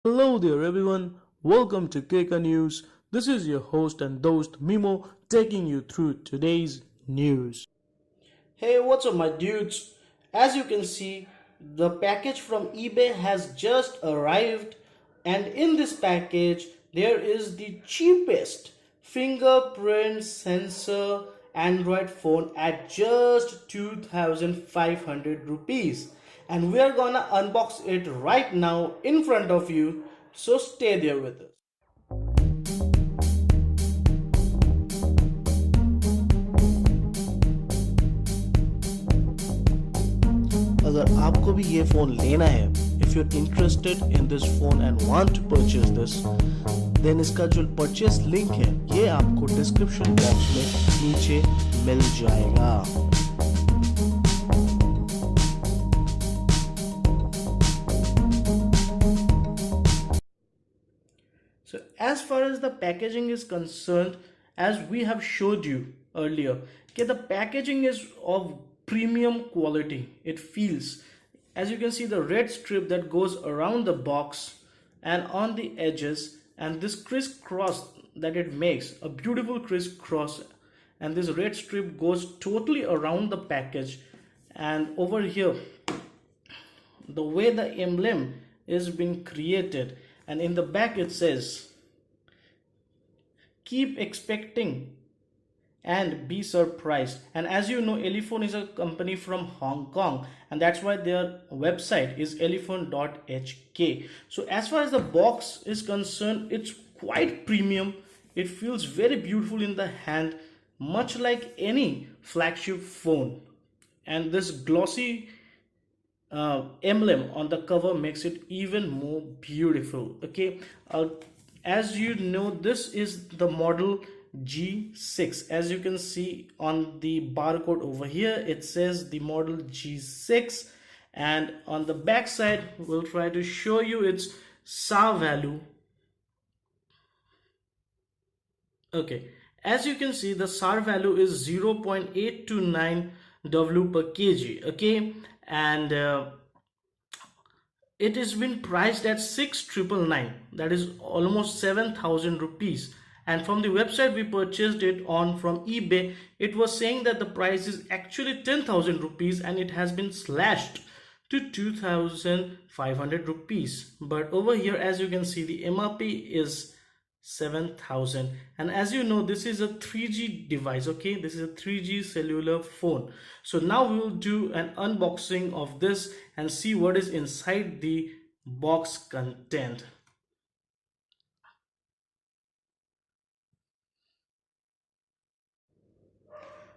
Hello there everyone, welcome to CECA News. This is your host and host Mimo taking you through today's news. Hey, what's up my dudes? As you can see, the package from eBay has just arrived, and in this package there is the cheapest fingerprint sensor Android phone at just 2500 rupees, and we are gonna unbox it right now in front of you, so stay there with us. अगर आपको भी ये phone लेना है, if you're interested in this phone and want to purchase this, then इसका जो purchase link है ये आपको description box में नीचे मिल जाएगा. So as far as the packaging is concerned, as we have showed you earlier, okay, the packaging is of premium quality. It feels, as you can see, the red strip that goes around the box and on the edges, and this crisscross that it makes, a beautiful crisscross, and this red strip goes totally around the package. And over here, the way the emblem is being created, and in the back it says keep expecting and be surprised. And as you know, Elephone is a company from Hong Kong, and that's why their website is elephone.hk. So as far as the box is concerned, it's quite premium. It feels very beautiful in the hand, much like any flagship phone, and this glossy emblem on the cover makes it even more beautiful. Okay, as you know, this is the model G6. As you can see on the barcode over here, it says the model G6, and on the back side we'll try to show you its SAR value. Okay, as you can see, the SAR value is 0.829 W per kg. Okay, and it has been priced at 6,999, that is almost 7,000 rupees. And from the website we purchased it on from eBay, it was saying that the price is actually 10,000 rupees, and it has been slashed to 2,500 rupees. But over here, as you can see, the MRP is 7,000. And as you know, this is a 3G device. Okay, this is a 3G cellular phone. So now we will do an unboxing of this and see what is inside the box content.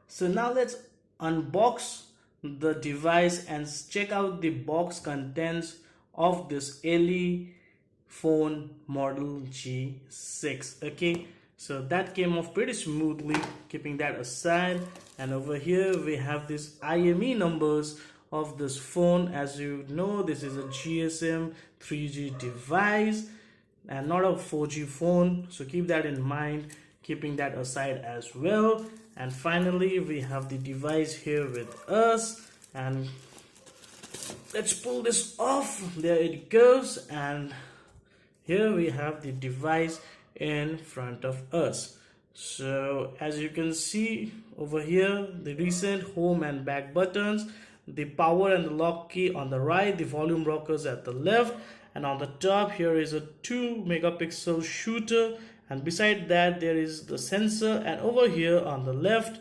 So now let's unbox the device and check out the box contents of this phone model G6. Okay, so that came off pretty smoothly. Keeping that aside, and over here we have this IME numbers of this phone. As you know, this is a GSM 3G device and not a 4G phone, so keep that in mind, keeping that aside as well. And finally, we have the device here with us, and let's pull this off. There it goes, and here we have the device in front of us. So as you can see over here, the recent home and back buttons, the power and the lock key on the right, the volume rockers at the left, and on the top here is a 2-megapixel shooter, and beside that there is the sensor, and over here on the left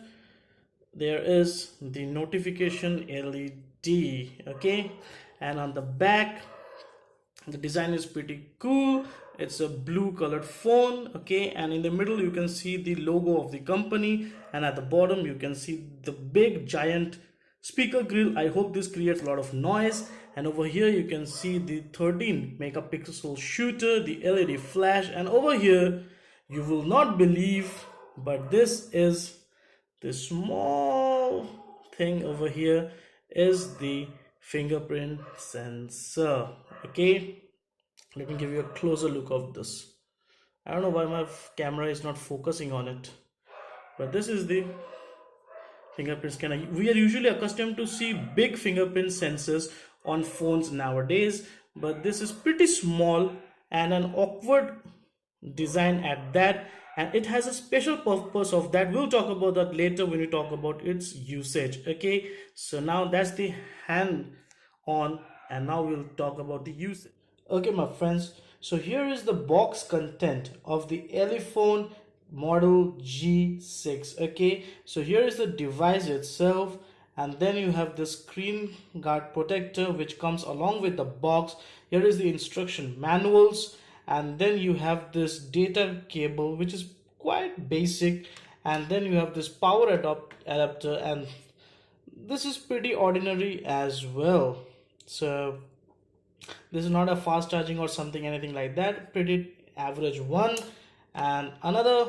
there is the notification LED. Okay, and on the back the design is pretty cool. It's a blue colored phone. Okay, and in the middle you can see the logo of the company, and at the bottom you can see the big giant speaker grill. I hope this creates a lot of noise. And over here you can see the 13-megapixel shooter, the LED flash, and over here you will not believe, but this is the small thing over here is the fingerprint sensor. Okay, let me give you a closer look of this. I don't know why my camera is not focusing on it, but this is the fingerprint scanner. We are usually accustomed to see big fingerprint sensors on phones nowadays, but this is pretty small and an awkward design at that, and it has a special purpose of that. We'll talk about that later when we talk about its usage. Okay, so now that's the hand on, and now we'll talk about the usage. Okay, my friends, so here is the box content of the Elephone model G6. Okay, so here is the device itself, and then you have the screen guard protector which comes along with the box. Here is the instruction manuals, and then you have this data cable which is quite basic, and then you have this power adapter, and this is pretty ordinary as well. So this is not a fast charging or something, anything like that, pretty average one. And another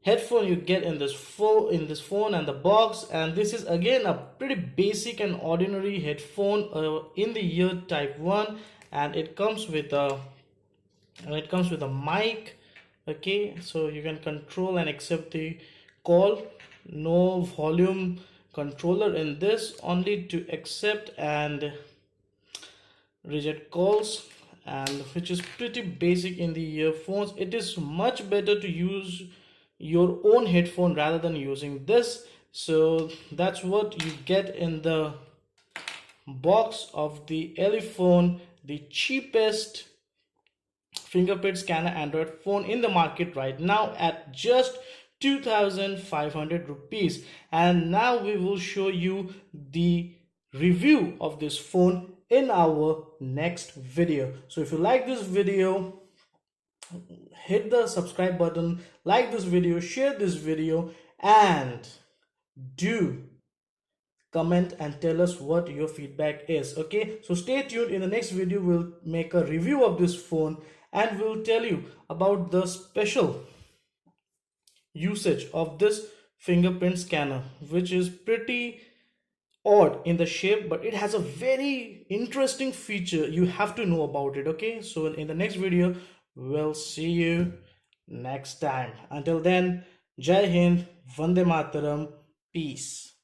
headphone you get in this phone and the box, and this is again a pretty basic and ordinary headphone, in the ear type 1, and it comes with a mic. Okay, so you can control and accept the call. No volume controller in this, only to accept and reject calls, and which is pretty basic in the earphones. It is much better to use your own headphone rather than using this. So that's what you get in the box of the Elephone, the cheapest fingerprint scanner Android phone in the market right now at just 2,500 rupees. And now we will show you the review of this phone in our next video. So if you like this video, hit the subscribe button, like this video, share this video, and do comment and tell us what your feedback is. Okay, so stay tuned. In the next video we'll make a review of this phone, and we'll tell you about the special usage of this fingerprint scanner, which is pretty odd in the shape, but it has a very interesting feature. You have to know about it. Okay, so in the next video we'll see you next time. Until then, Jai Hind, Vande Mataram, peace.